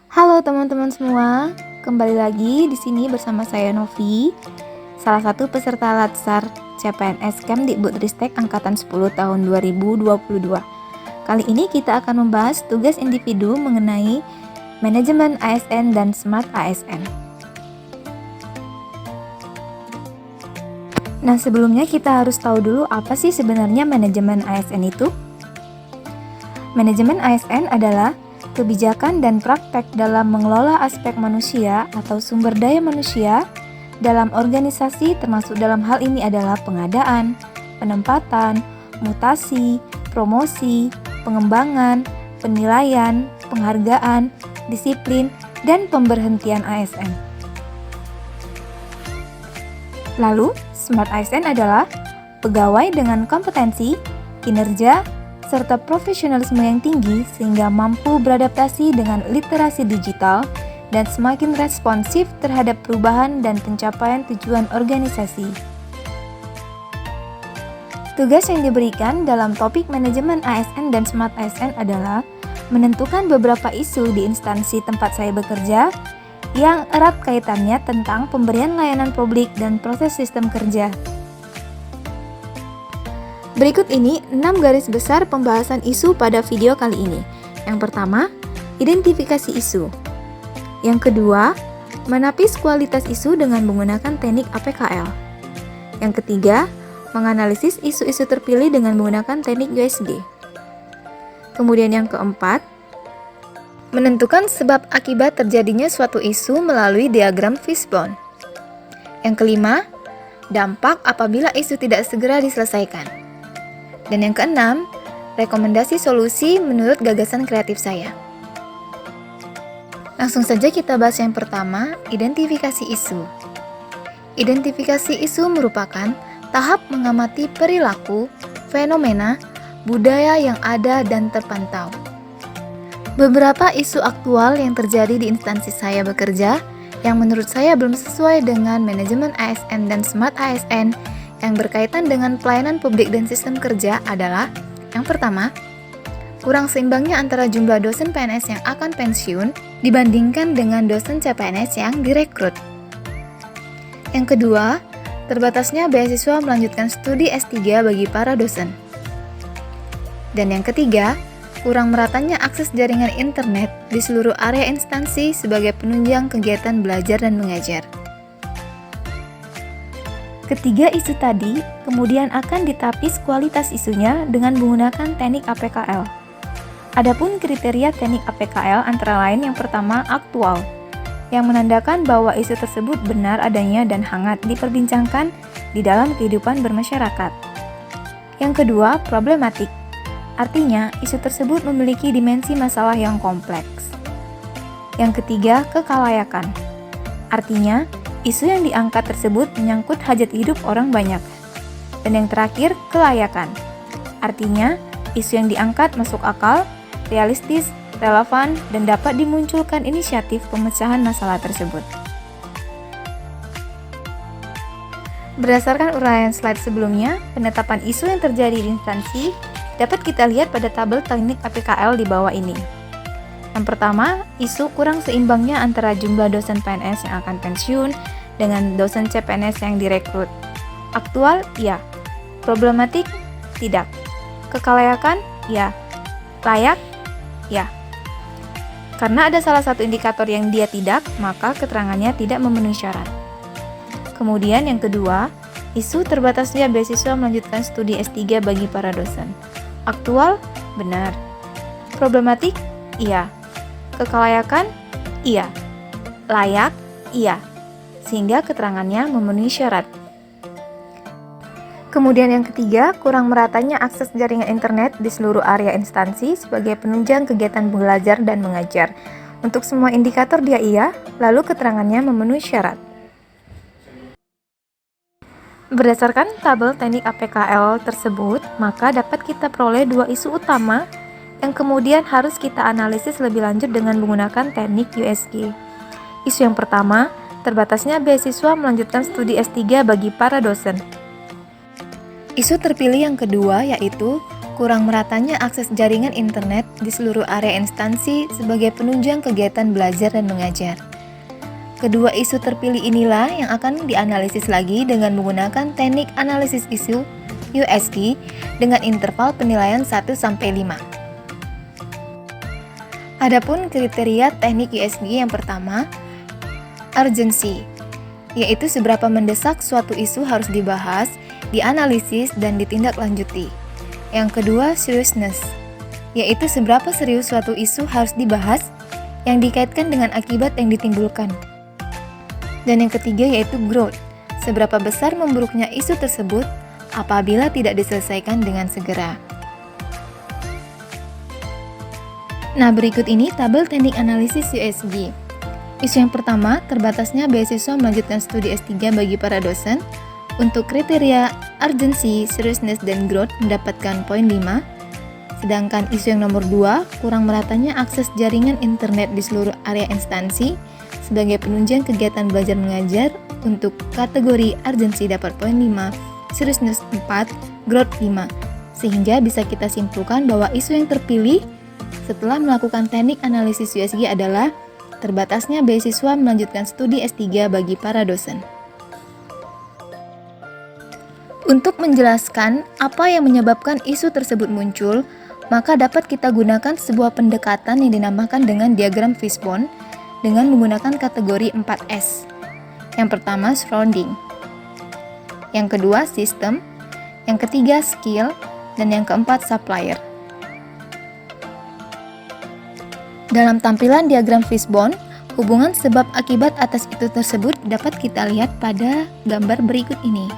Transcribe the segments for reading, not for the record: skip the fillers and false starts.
Halo teman-teman semua, kembali lagi di sini bersama saya Novi, salah satu peserta Latsar CPNS Kemdikbudristek Angkatan 10 tahun 2022. Kali ini kita akan membahas tugas individu mengenai manajemen ASN dan Smart ASN. Nah, sebelumnya kita harus tahu dulu apa sih sebenarnya manajemen ASN itu? Manajemen ASN adalah kebijakan dan praktek dalam mengelola aspek manusia atau sumber daya manusia dalam organisasi, termasuk dalam hal ini adalah pengadaan, penempatan, mutasi, promosi, pengembangan, penilaian, penghargaan, disiplin, dan pemberhentian ASN. Lalu, Smart ASN adalah pegawai dengan kompetensi, kinerja, serta profesionalisme yang tinggi sehingga mampu beradaptasi dengan literasi digital dan semakin responsif terhadap perubahan dan pencapaian tujuan organisasi. Tugas yang diberikan dalam topik manajemen ASN dan Smart ASN adalah menentukan beberapa isu di instansi tempat saya bekerja yang erat kaitannya tentang pemberian layanan publik dan proses sistem kerja. Berikut ini 6 garis besar pembahasan isu pada video kali ini. Yang pertama, identifikasi isu. Yang kedua, menapis kualitas isu dengan menggunakan teknik APKL. Yang ketiga, menganalisis isu-isu terpilih dengan menggunakan teknik USD. Kemudian yang keempat, menentukan sebab akibat terjadinya suatu isu melalui diagram fishbone. Yang kelima, dampak apabila isu tidak segera diselesaikan. Dan yang keenam, rekomendasi solusi menurut gagasan kreatif saya. Langsung saja kita bahas yang pertama, identifikasi isu. Identifikasi isu merupakan tahap mengamati perilaku, fenomena, budaya yang ada dan terpantau. Beberapa isu aktual yang terjadi di instansi saya bekerja, yang menurut saya belum sesuai dengan manajemen ASN dan Smart ASN, yang berkaitan dengan pelayanan publik dan sistem kerja adalah yang pertama, kurang seimbangnya antara jumlah dosen PNS yang akan pensiun dibandingkan dengan dosen CPNS yang direkrut. Yang kedua, terbatasnya beasiswa melanjutkan studi S3 bagi para dosen. Dan yang ketiga, kurang meratanya akses jaringan internet di seluruh area instansi sebagai penunjang kegiatan belajar dan mengajar. Ketiga isu tadi kemudian akan ditapis kualitas isunya dengan menggunakan teknik APKL. Adapun kriteria teknik APKL antara lain yang pertama aktual, yang menandakan bahwa isu tersebut benar adanya dan hangat diperbincangkan di dalam kehidupan bermasyarakat. Yang kedua, problematik, artinya isu tersebut memiliki dimensi masalah yang kompleks. Yang ketiga, kekalayakan, artinya isu yang diangkat tersebut menyangkut hajat hidup orang banyak. Dan yang terakhir, kelayakan. Artinya, isu yang diangkat masuk akal, realistis, relevan, dan dapat dimunculkan inisiatif pemecahan masalah tersebut. Berdasarkan uraian slide sebelumnya, penetapan isu yang terjadi di instansi dapat kita lihat pada tabel teknik APKL di bawah ini. Yang pertama, isu kurang seimbangnya antara jumlah dosen PNS yang akan pensiun dengan dosen CPNS yang direkrut. Aktual, ya. Problematik, tidak. Kekalayakan, ya. Layak, ya. Karena ada salah satu indikator yang dia tidak, maka keterangannya tidak memenuhi syarat. Kemudian yang kedua, isu terbatasnya beasiswa melanjutkan studi S3 bagi para dosen. Aktual, benar. Problematik, iya. Kekalayakan, iya. Layak, iya. Sehingga keterangannya memenuhi syarat. Kemudian yang ketiga, kurang meratanya akses jaringan internet di seluruh area instansi sebagai penunjang kegiatan belajar dan mengajar. Untuk semua indikator dia iya, lalu keterangannya memenuhi syarat. Berdasarkan tabel teknik APKL tersebut, maka dapat kita peroleh dua isu utama yang kemudian harus kita analisis lebih lanjut dengan menggunakan teknik USG. Isu yang pertama, terbatasnya beasiswa melanjutkan studi S3 bagi para dosen. Isu terpilih yang kedua yaitu kurang meratanya akses jaringan internet di seluruh area instansi sebagai penunjang kegiatan belajar dan mengajar. Kedua isu terpilih inilah yang akan dianalisis lagi dengan menggunakan teknik analisis isu USG dengan interval penilaian 1-5. Adapun kriteria teknik USG yang pertama, urgency, yaitu seberapa mendesak suatu isu harus dibahas, dianalisis, dan ditindaklanjuti. Yang kedua, seriousness, yaitu seberapa serius suatu isu harus dibahas yang dikaitkan dengan akibat yang ditimbulkan. Dan yang ketiga yaitu growth, seberapa besar memburuknya isu tersebut apabila tidak diselesaikan dengan segera. Nah, berikut ini tabel teknik analisis USG. Isu yang pertama, terbatasnya beasiswa melanjutkan studi S3 bagi para dosen. Untuk kriteria urgency, seriousness, dan growth mendapatkan poin 5. Sedangkan isu yang nomor 2, kurang meratanya akses jaringan internet di seluruh area instansi sebagai penunjang kegiatan belajar mengajar. Untuk kategori urgency dapat poin 5, seriousness 4, growth 5. Sehingga bisa kita simpulkan bahwa isu yang terpilih setelah melakukan teknik analisis USG adalah terbatasnya beasiswa melanjutkan studi S3 bagi para dosen. Untuk menjelaskan apa yang menyebabkan isu tersebut muncul, maka dapat kita gunakan sebuah pendekatan yang dinamakan dengan diagram fishbone dengan menggunakan kategori 4S. Yang pertama, surrounding. Yang kedua, system. Yang ketiga, skill. Dan yang keempat, supplier. Dalam tampilan diagram fishbone, hubungan sebab akibat atas itu tersebut dapat kita lihat pada gambar berikut ini.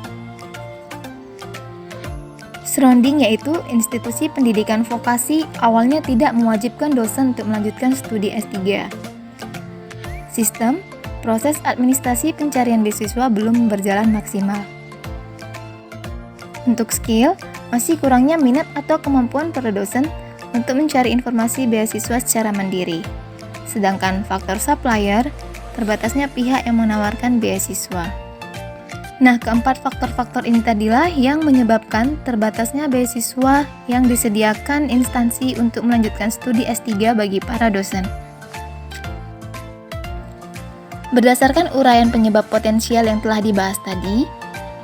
Surrounding yaitu institusi pendidikan vokasi awalnya tidak mewajibkan dosen untuk melanjutkan studi S3. Sistem, proses administrasi pencarian beasiswa belum berjalan maksimal. Untuk skill, masih kurangnya minat atau kemampuan para dosen untuk mencari informasi beasiswa secara mandiri. Sedangkan faktor supplier, terbatasnya pihak yang menawarkan beasiswa. Nah, keempat faktor-faktor ini tadilah yang menyebabkan terbatasnya beasiswa yang disediakan instansi untuk melanjutkan studi S3 bagi para dosen. Berdasarkan uraian penyebab potensial yang telah dibahas tadi,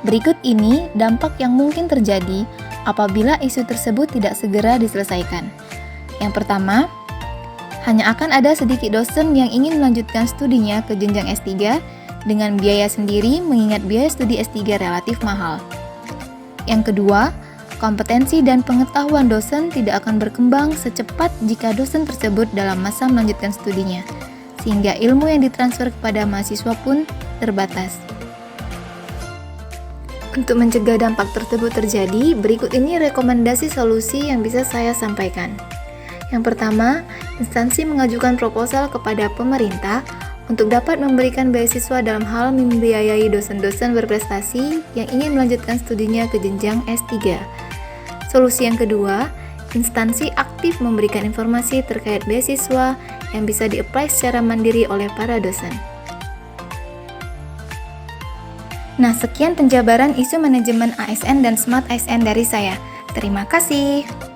berikut ini dampak yang mungkin terjadi apabila isu tersebut tidak segera diselesaikan. Yang pertama, hanya akan ada sedikit dosen yang ingin melanjutkan studinya ke jenjang S3 dengan biaya sendiri mengingat biaya studi S3 relatif mahal. Yang kedua, kompetensi dan pengetahuan dosen tidak akan berkembang secepat jika dosen tersebut dalam masa melanjutkan studinya, sehingga ilmu yang ditransfer kepada mahasiswa pun terbatas. Untuk mencegah dampak tersebut terjadi, berikut ini rekomendasi solusi yang bisa saya sampaikan. Yang pertama, instansi mengajukan proposal kepada pemerintah untuk dapat memberikan beasiswa dalam hal membiayai dosen-dosen berprestasi yang ingin melanjutkan studinya ke jenjang S3. Solusi yang kedua, instansi aktif memberikan informasi terkait beasiswa yang bisa di-apply secara mandiri oleh para dosen. Nah, sekian penjabaran isu manajemen ASN dan Smart ASN dari saya. Terima kasih.